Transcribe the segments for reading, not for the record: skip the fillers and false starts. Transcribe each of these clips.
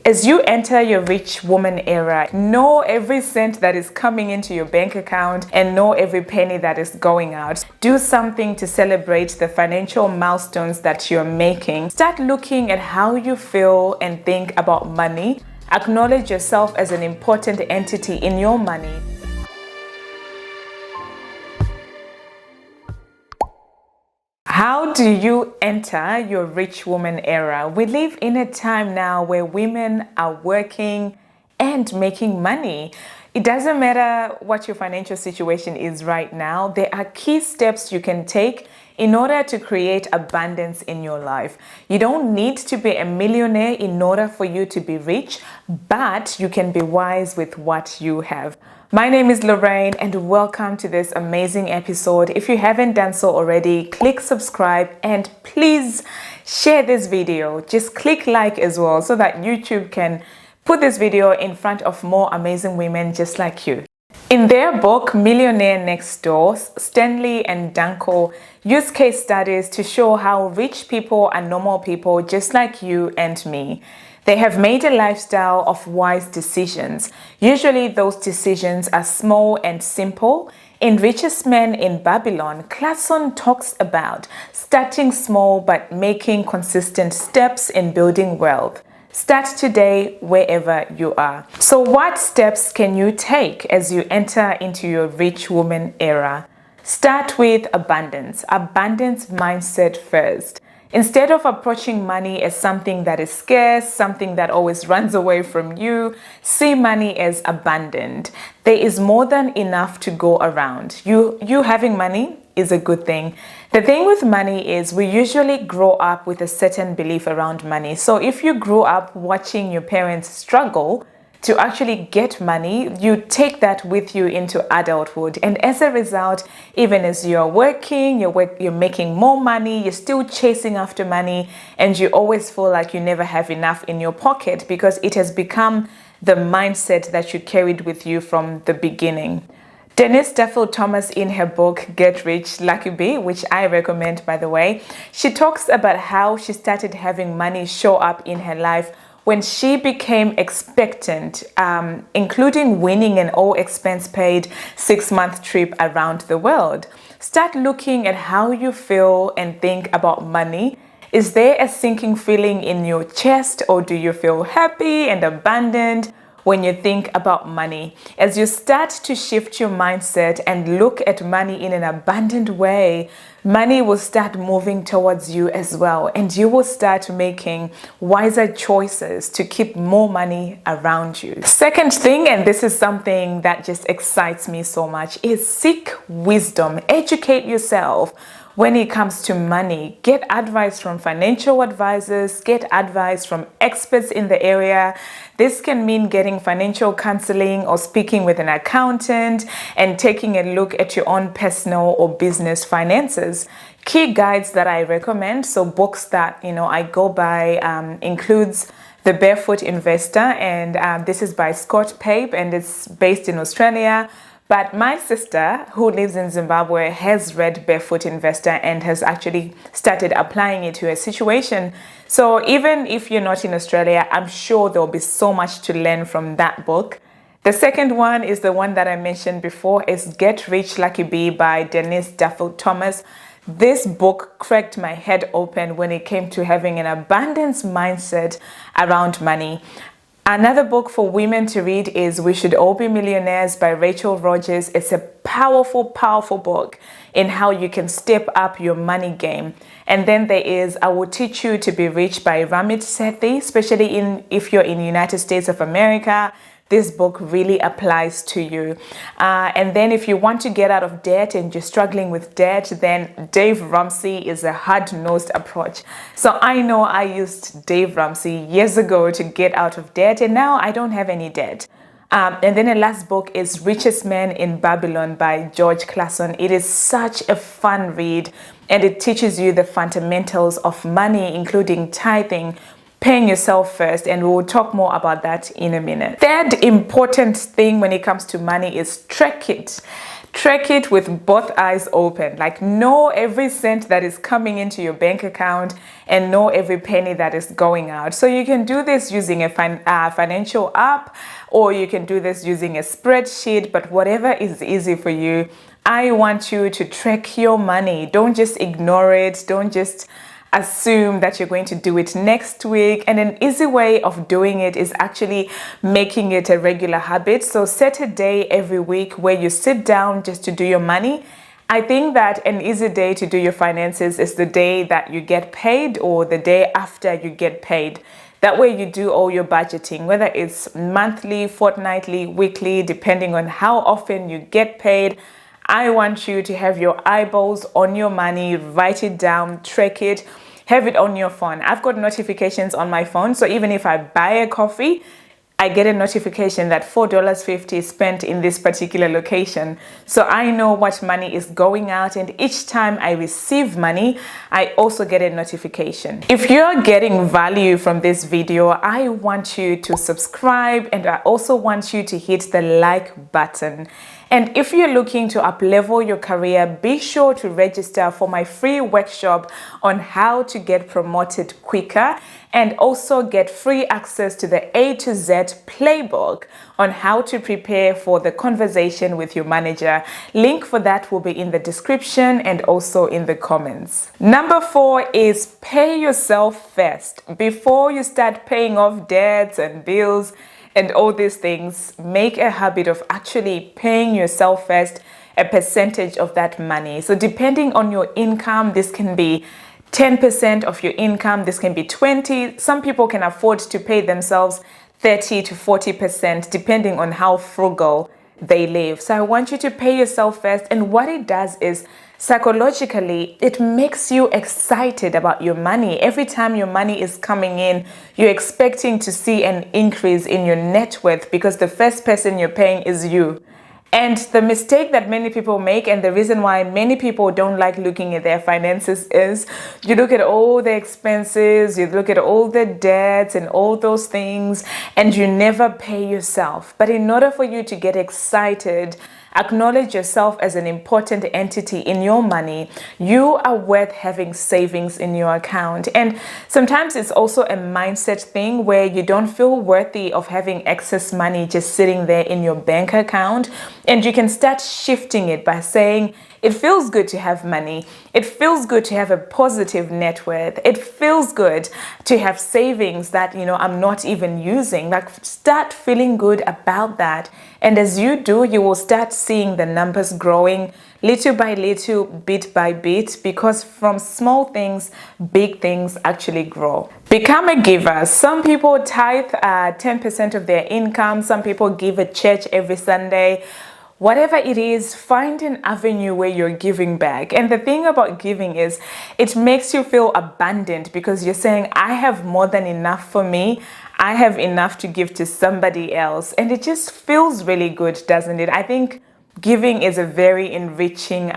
As you enter your rich woman era, know every cent that is coming into your bank account and know every penny that is going out. Do something to celebrate the financial milestones that you're making. Start looking at how you feel and think about money. Acknowledge yourself as an important entity in your money. How do you enter your rich woman era? We live in a time now where women are working and making money. It doesn't matter what your financial situation is right now. There are key steps you can take in order to create abundance in your life. You don't need to be a millionaire in order for you to be rich, but you can be wise with what you have. My name is Lorraine and welcome to this amazing episode. If you haven't done so already, click subscribe and please share this video. Just click like as well so that YouTube can put this video in front of more amazing women just like you. In their book, Millionaire Next Door, Stanley and Danko use case studies to show how rich people are normal people just like you and me. They have made a lifestyle of wise decisions. Usually those decisions are small and simple. In Richest Man in Babylon, Clason talks about starting small but making consistent steps in building wealth. Start today wherever you are. So what steps can you take as you enter into your rich woman era? Start with abundance mindset first. Instead of approaching money as something that is scarce, something that always runs away from you, see money as abundant. There is more than enough to go around. You having money is a good thing. The thing with money is we usually grow up with a certain belief around money. So if you grew up watching your parents struggle to actually get money, you take that with you into adulthood. And as a result, even as you're working, you're making more money, you're still chasing after money, and you always feel like you never have enough in your pocket because it has become the mindset that you carried with you from the beginning. Denise Duffield Thomas, in her book Get Rich Lucky Bee, which I recommend by the way, she talks about how she started having money show up in her life when she became expectant, including winning an all-expense-paid 6-month trip around the world. Start looking at how you feel and think about money. Is there a sinking feeling in your chest, or do you feel happy and abundant when you think about money? As you start to shift your mindset and look at money in an abundant way, money will start moving towards you as well, and you will start making wiser choices to keep more money around you. Second thing, and this is something that just excites me so much, is seek wisdom. Educate yourself. When it comes to money, get advice from financial advisors, get advice from experts in the area. This can mean getting financial counseling or speaking with an accountant and taking a look at your own personal or business finances. Key guides that I recommend, so books that I go by, includes The Barefoot Investor, and this is by Scott Pape and it's based in Australia. But my sister, who lives in Zimbabwe, has read Barefoot Investor and has actually started applying it to her situation. So even if you're not in Australia, I'm sure there'll be so much to learn from that book. The second one is the one that I mentioned before, is Get Rich Lucky Bee by Denise Duffield Thomas. This book cracked my head open when it came to having an abundance mindset around money. Another book for women to read is We Should All Be Millionaires by Rachel Rogers. It's a powerful, powerful book in how you can step up your money game. And then there is I Will Teach You to Be Rich by Ramit Sethi, especially if you're in the United States of America. This book really applies to you. And then if you want to get out of debt and you're struggling with debt, then Dave Ramsey is a hard-nosed approach. So I know I used Dave Ramsey years ago to get out of debt, and now I don't have any debt. And then the last book is Richest Man in Babylon by George Clason. It is such a fun read, and it teaches you the fundamentals of money, including tithing, paying yourself first, and we'll talk more about that in a minute. Third important thing when it comes to money is track it. Track it with both eyes open. Like, know every cent that is coming into your bank account and know every penny that is going out. So you can do this using a financial app, or you can do this using a spreadsheet, but whatever is easy for you. I want you to track your money. Don't just ignore it. Don't just assume that you're going to do it next week. And an easy way of doing it is actually making it a regular habit. So set a day every week where you sit down just to do your money. I think that an easy day to do your finances is the day that you get paid or the day after you get paid. That way you do all your budgeting, whether it's monthly, fortnightly, weekly, depending on how often you get paid. I want you to have your eyeballs on your money, write it down, track it, have it on your phone. I've got notifications on my phone, so even if I buy a coffee, I get a notification that $4.50 is spent in this particular location. So I know what money is going out, and each time I receive money, I also get a notification. If you're getting value from this video, I want you to subscribe, and I also want you to hit the like button. And if you're looking to up-level your career, be sure to register for my free workshop on how to get promoted quicker, and also get free access to the A-Z Playbook on how to prepare for the conversation with your manager. Link for that will be in the description and also in the comments. Number 4 is pay yourself first. Before you start paying off debts and bills and all these things, make a habit of actually paying yourself first, a percentage of that money. So depending on your income, this can be 10% of your income, this can be 20. Some people can afford to pay themselves 30 to 40%, depending on how frugal they live. So I want you to pay yourself first. And what it does is, psychologically, it makes you excited about your money. Every time your money is coming in, you're expecting to see an increase in your net worth because the first person you're paying is you. And the mistake that many people make, and the reason why many people don't like looking at their finances, is you look at all the expenses, you look at all the debts and all those things, and you never pay yourself. But in order for you to get excited, acknowledge yourself as an important entity in your money. You are worth having savings in your account. And sometimes it's also a mindset thing where you don't feel worthy of having excess money just sitting there in your bank account. And you can start shifting it by saying, it feels good to have money. It feels good to have a positive net worth. It feels good to have savings that, I'm not even using. Like, start feeling good about that. And as you do, you will start seeing the numbers growing little by little, bit by bit, because from small things, big things actually grow. Become a giver. Some people tithe 10% of their income. Some people give at church every Sunday. Whatever it is, find an avenue where you're giving back. And the thing about giving is it makes you feel abundant because you're saying, I have more than enough for me. I have enough to give to somebody else. And it just feels really good, doesn't it? I think giving is a very enriching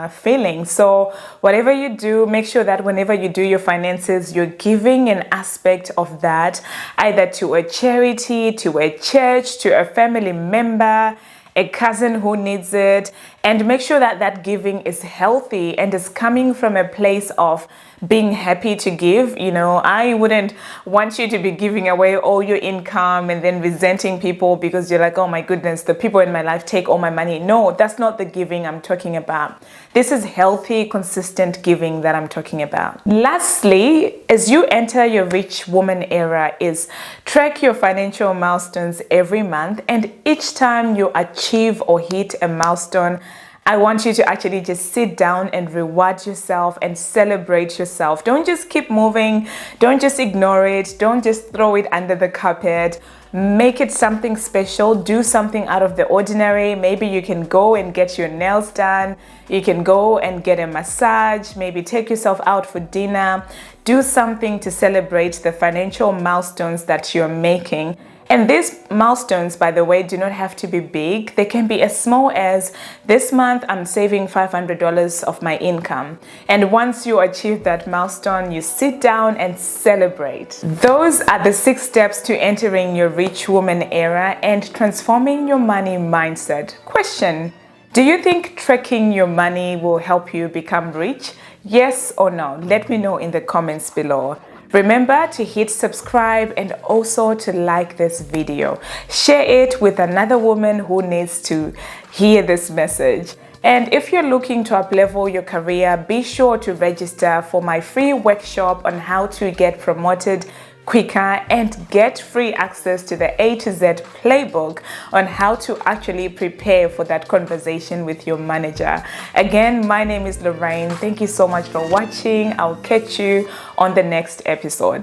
feeling. So whatever you do, make sure that whenever you do your finances, you're giving an aspect of that, either to a charity, to a church, to a family member, a cousin who needs it, and make sure that that giving is healthy and is coming from a place of being happy to give. I wouldn't want you to be giving away all your income and then resenting people because you're like, oh my goodness, the people in my life take all my money. No, that's not the giving I'm talking about. This is healthy, consistent giving that I'm talking about. Lastly, as you enter your rich woman era, is track your financial milestones every month, and each time you achieve or hit a milestone, I want you to actually just sit down and reward yourself and celebrate yourself. Don't just keep moving. Don't just ignore it. Don't just throw it under the carpet. Make it something special. Do something out of the ordinary. Maybe you can go and get your nails done. You can go and get a massage. Maybe take yourself out for dinner. Do something to celebrate the financial milestones that you're making. And these milestones, by the way, do not have to be big. They can be as small as, this month I'm saving $500 of my income. And once you achieve that milestone, you sit down and celebrate. Those are the 6 steps to entering your rich woman era and transforming your money mindset. Question: Do you think tracking your money will help you become rich? Yes or no? Let me know in the comments below. Remember to hit subscribe and also to like this video. Share it with another woman who needs to hear this message. And if you're looking to up-level your career, be sure to register for my free workshop on how to get promoted quicker and get free access to the A-Z Playbook on how to actually prepare for that conversation with your manager. Again, my name is Lorraine. Thank you so much for watching. I'll catch you on the next episode.